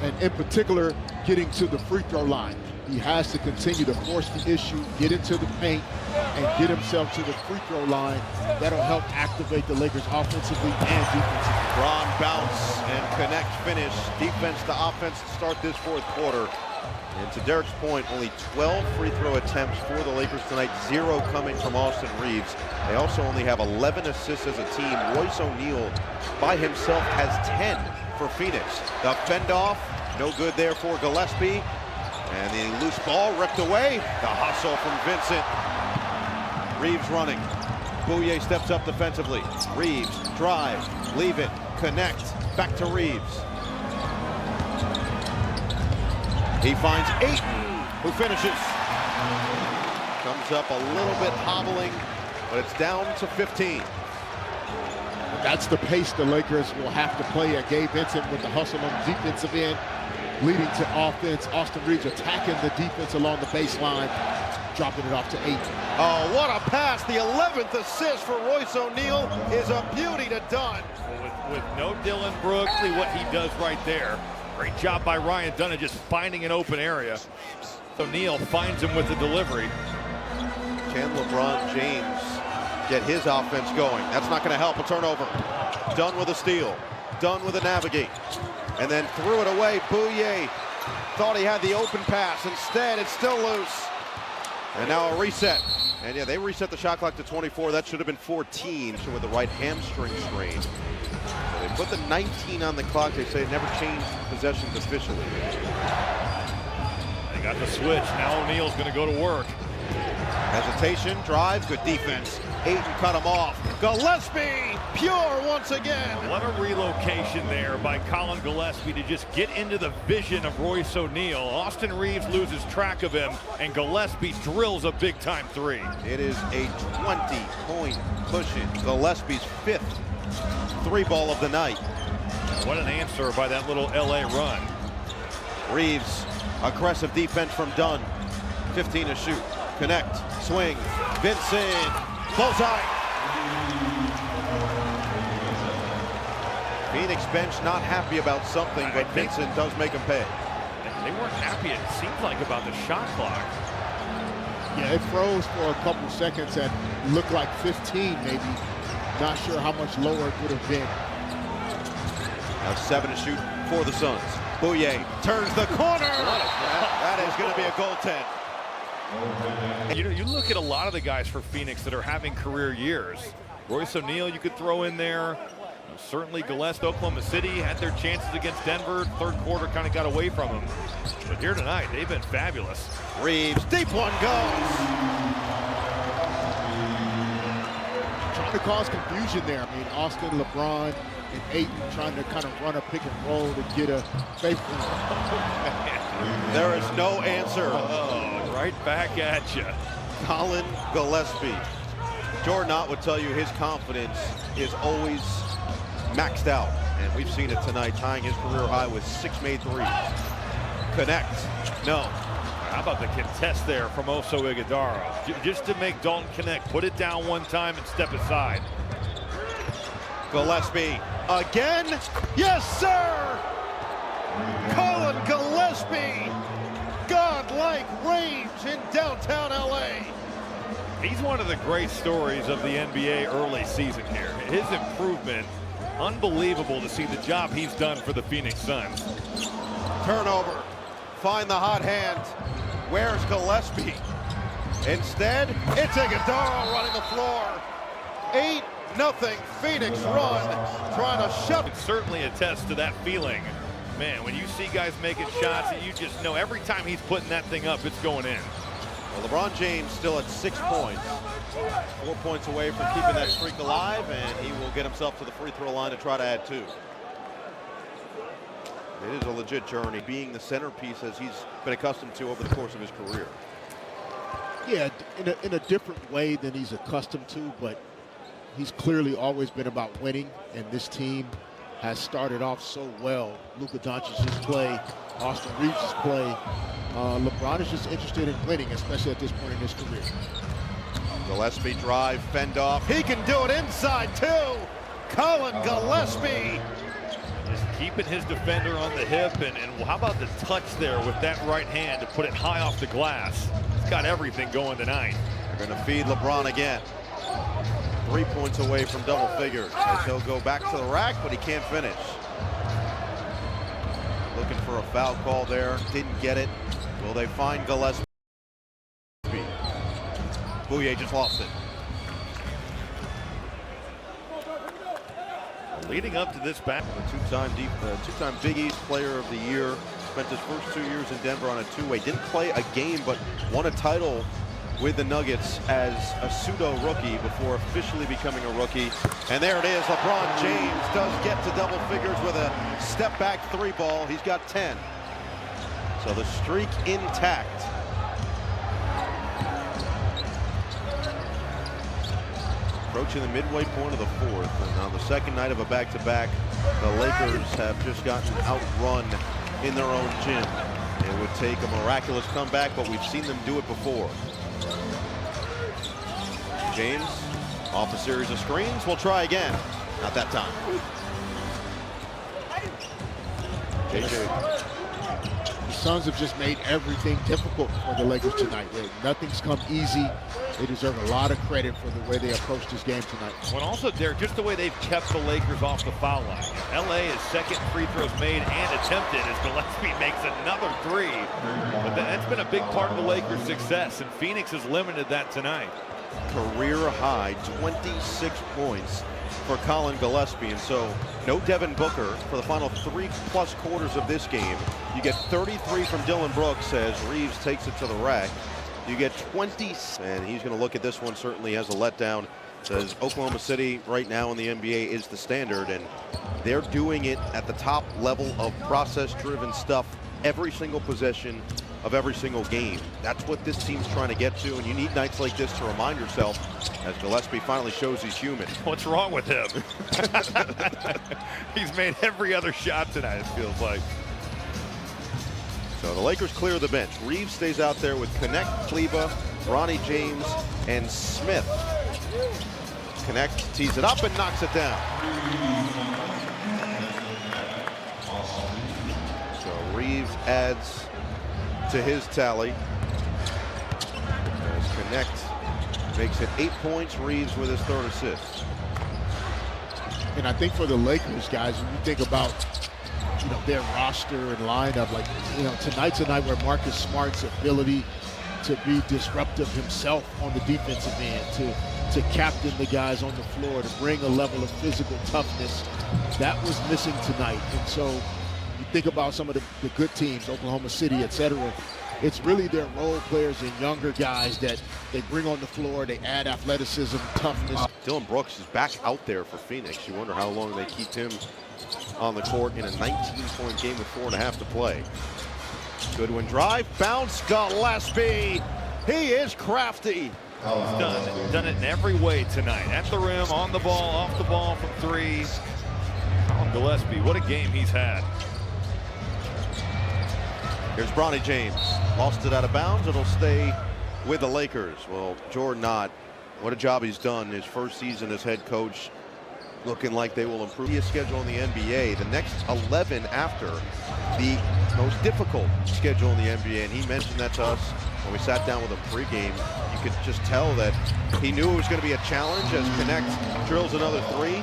and in particular, getting to the free throw line. He has to continue to force the issue, get into the paint, and get himself to the free throw line. That'll help activate the Lakers offensively and defensively. Bron bounce and connect finish. Defense to offense to start this fourth quarter. And to Derek's point, only 12 free throw attempts for the Lakers tonight, 0 coming from Austin Reeves. They also only have 11 assists as a team. Royce O'Neal by himself has 10 for Phoenix. The fend off, no good there for Gillespie. And the loose ball ripped away. The hustle from Vincent. Reeves running. Bouye steps up defensively. Reeves, drive, leave it, connect, back to Reeves. He finds Ayton, who finishes. Comes up a little bit hobbling, but it's down to 15. That's the pace the Lakers will have to play at. Gabe Vincent with the hustle on the defensive end, leading to offense. Austin Reeves attacking the defense along the baseline, dropping it off to Ayton. Oh, what a pass. The 11th assist for Royce O'Neal is a beauty to Dunn. With no Dylan Brooks, see what he does right there. Great job by Ryan Dunn just finding an open area. O'Neal finds him with the delivery. Can LeBron James get his offense going? That's not going to help. A turnover. Dunn with a steal. Dunn with a navigate. And then threw it away. Bouye thought he had the open pass. Instead, it's still loose. And now a reset. And yeah, they reset the shot clock to 24. That should have been 14. So with the right hamstring strain. So they put the 19 on the clock. They say it never changed possessions officially. They got the switch. Now O'Neal's going to go to work. Hesitation, drive, good defense. Ayton cut him off. Gillespie, pure once again. What a relocation there by Colin Gillespie to just get into the vision of Royce O'Neal. Austin Reeves loses track of him, and Gillespie drills a big-time three. It is a 20-point push-in. Gillespie's 5th three-ball of the night. What an answer by that little LA run. Reeves, aggressive defense from Dunn. 15 to shoot. Connect, swing, Vincent, bullseye. Phoenix bench not happy about something, but Vincent does make him pay. They weren't happy, it seemed like, about the shot clock. Yeah, it froze for a couple seconds and looked like 15 maybe. Not sure how much lower it would have been. Now 7 to shoot for the Suns. Bouye turns the corner. That is going to be a goaltend. You look at a lot of the guys for Phoenix that are having career years. Royce O'Neal you could throw in there. Certainly Gillespie, Oklahoma City had their chances against Denver. Third quarter kind of got away from them. But here tonight, they've been fabulous. Reeves, deep one goes. Trying to cause confusion there. I mean, Austin, LeBron, and Ayton trying to kind of run a pick and roll to get a faithful. There is no answer. Oh, right back at you. Colin Gillespie. Jordan Ott would tell you his confidence is always maxed out. And we've seen it tonight, tying his career high with 6 made threes. Connect. No. How about the contest there from Oso Iguodala? Just to make Dalton connect. Put it down one time and step aside. Gillespie again. Yes, sir. Colin Gillespie. God-like range in downtown LA. He's one of the great stories of the NBA early season here. His improvement, unbelievable to see the job he's done for the Phoenix Suns. Turnover. Find the hot hand. Where's Gillespie? Instead, it's Iguodala running the floor. 8-0 Phoenix run, trying to shut. It certainly attests to that feeling. Man, when you see guys making shots, you just know every time he's putting that thing up, it's going in. Well, LeBron James still at 6 points. 4 points away from keeping that streak alive, and he will get himself to the free throw line to try to add 2. It is a legit journey, being the centerpiece as he's been accustomed to over the course of his career. Yeah, in a different way than he's accustomed to, but he's clearly always been about winning, and this team has started off so well. Luka Doncic's play, Austin Reeves' play. LeBron is just interested in winning, especially at this point in his career. Gillespie drive, fend off. He can do it inside too. Colin Gillespie. Just keeping his defender on the hip, and how about the touch there with that right hand to put it high off the glass. He's got everything going tonight. They're going to feed LeBron again. 3 points away from double figures as he'll go back to the rack, but he can't finish. Looking for a foul call there, didn't get it. Will they find Gillespie? Bouye just lost it. Leading up to this back. Two-time Big East Player of the Year. Spent his first 2 years in Denver on a two-way. Didn't play a game, but won a title with the Nuggets as a pseudo-rookie before officially becoming a rookie. And there it is. LeBron James does get to double figures with a step-back three ball. He's got 10. So the streak intact. Approaching the midway point of the fourth, and on the second night of a back-to-back, the Lakers have just gotten outrun in their own gym. It would take a miraculous comeback, but we've seen them do it before. James, off a series of screens, will try again. Not that time. JJ. The Suns have just made everything difficult for the Lakers tonight. Nothing's come easy. They deserve a lot of credit for the way they approached this game tonight. Well, also, Derek, just the way they've kept the Lakers off the foul line. LA is second free throws made and attempted as Gillespie makes another three. But that's been a big part of the Lakers' success, and Phoenix has limited that tonight. Career high 26 points for Colin Gillespie, and so no Devin Booker for the final 3+ quarters of this game. You get 33 from Dylan Brooks as Reeves takes it to the rack. You get 20, and he's going to look at this one certainly as a letdown. Says Oklahoma City right now in the NBA is the standard, and they're doing it at the top level of process-driven stuff every single possession of every single game. That's what this team's trying to get to, and you need nights like this to remind yourself as Gillespie finally shows he's human. What's wrong with him? He's made every other shot tonight, it feels like. So the Lakers clear the bench. Reeves stays out there with Connect, Kleba, Bronny James, and Smith. Connect tees it up and knocks it down. So Reeves adds to his tally. As Connect makes it 8 points. Reeves with his third assist. And I think for the Lakers, guys, when you think about their roster and lineup, like, tonight's a night where Marcus Smart's ability to be disruptive himself on the defensive end, to captain the guys on the floor, to bring a level of physical toughness that was missing tonight. And so you think about some of the good teams, Oklahoma City, etc. It's really their role players and younger guys that they bring on the floor. They add athleticism, toughness. Dylan Brooks is back out there for Phoenix. You wonder how long they keep him on the court in a 19-point game with 4.5 to play. Goodwin drive, bounce, Gillespie. He is crafty. He's done it in every way tonight. At the rim, on the ball, off the ball from three. Colin Gillespie, what a game he's had. Here's Bronny James. Lost it out of bounds. It'll stay with the Lakers. Well, Jordan Knott, what a job he's done his first season as head coach. Looking like they will improve his schedule in the NBA. The next 11 after the most difficult schedule in the NBA. And he mentioned that to us when we sat down with him pregame. You could just tell that he knew it was going to be a challenge as Connect drills another three.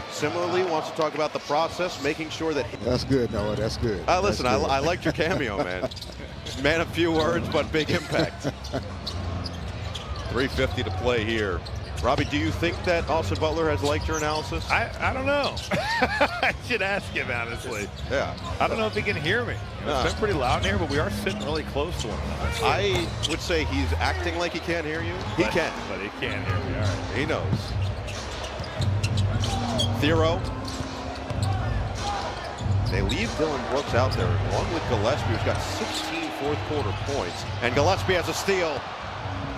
Similarly, wants to talk about the process, making sure that... That's good, Noah. That's good. Listen, that's good. I liked your cameo, man. Man of few words, but big impact. 3:50 to play here. Robbie, do you think that Austin Butler has liked your analysis? I don't know. I should ask him, honestly. Yeah. I don't know if he can hear me. It's been pretty loud in here, but we are sitting really close to one another. I would say he's acting like he can't hear you. He can. But he can't hear me. All right. He knows. Thero. They leave Dylan Brooks out there along with Gillespie, who's got 16 fourth-quarter points. And Gillespie has a steal.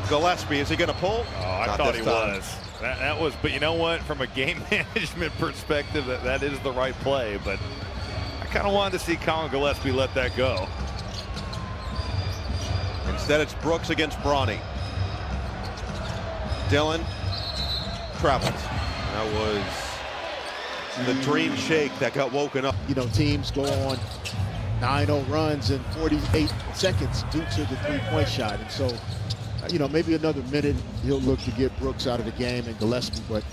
Gillespie, is he going to pull? Oh, I thought he was. That was, but you know what? From a game management perspective, that is the right play. But I kind of wanted to see Colin Gillespie let that go. Instead, it's Brooks against Bronny. Dylan travels. That was The dream shake that got woken up. You know, teams go on 9-0 runs in 48 seconds due to the three-point shot. And so, you know, maybe another minute he'll look to get Brooks out of the game and Gillespie, but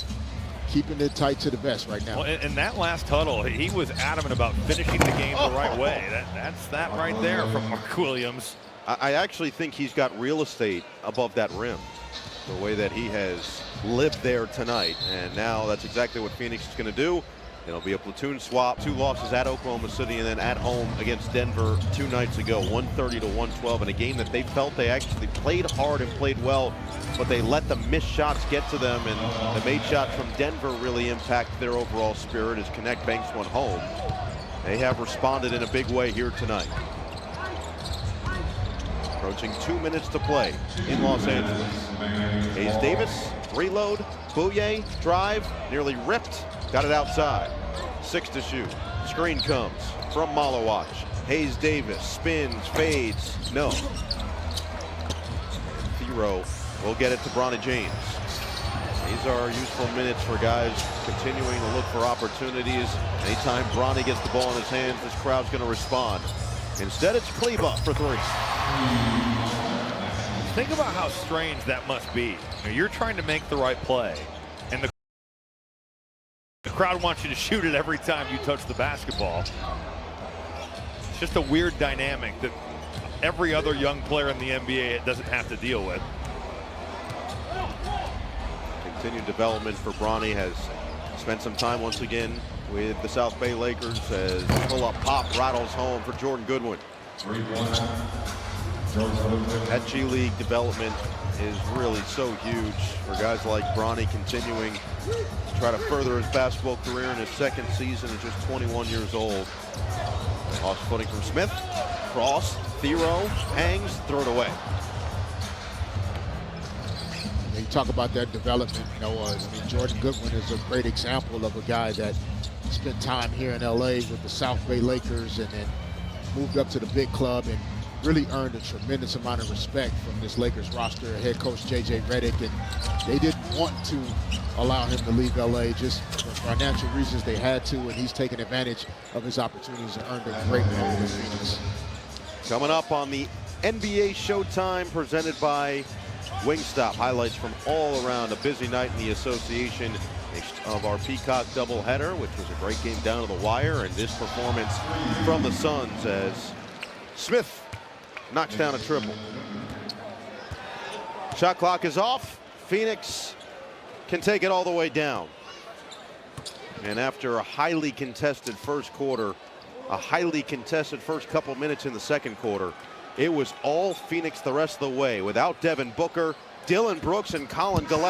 keeping it tight to the vest right now. Well, in that last huddle, he was adamant about finishing the game the right way. That's that right there from Mark Williams. I actually think he's got real estate above that rim, the way that he has lived there tonight. And now that's exactly what Phoenix is going to do. It'll be a platoon swap. 2 losses at Oklahoma City and then at home against Denver 2 nights ago, 130 to 112, in a game that they felt they actually played hard and played well, but they let the missed shots get to them, and the made shots from Denver really impact their overall spirit as Connect banks one home. They have responded in a big way here tonight. Approaching 2 minutes to play in Los Angeles. Hayes Davis, reload, Bouye, drive, nearly ripped, got it outside. 6 to shoot. Screen comes from Malawach. Hayes Davis spins, fades, no. Thero will get it to Bronny James. These are useful minutes for guys continuing to look for opportunities. Anytime Bronny gets the ball in his hands, this crowd's going to respond. Instead, it's Kleba for 3. Think about how strange that must be. You're trying to make the right play, and the crowd wants you to shoot it every time you touch the basketball. It's just a weird dynamic that every other young player in the NBA doesn't have to deal with. Continued development for Bronny, has spent some time once again with the South Bay Lakers as pull-up pop rattles home for Jordan Goodwin. That G League development is really so huge for guys like Bronny, continuing to try to further his basketball career in his 2nd season at just 21 years old. Off footing from Smith, cross, Thero hangs, throw it away. You talk about that development, Noah. I mean, Jordan Goodwin is a great example of a guy that spent time here in LA with the South Bay Lakers and then moved up to the big club and really earned a tremendous amount of respect from this Lakers roster, head coach J.J. Redick, and they didn't want to allow him to leave L.A. just for financial reasons. They had to, and he's taken advantage of his opportunities and earned a great role with Phoenix. Coming up on the NBA Showtime presented by Wingstop. Highlights from all around a busy night in the association of our Peacock doubleheader, which was a great game down to the wire, and this performance from the Suns as Smith knocks down a triple. Shot clock is off. Phoenix can take it all the way down. And after a highly contested first quarter, a highly contested first couple minutes in the second quarter, it was all Phoenix the rest of the way without Devin Booker, Dylan Brooks, and Colin Gillespie.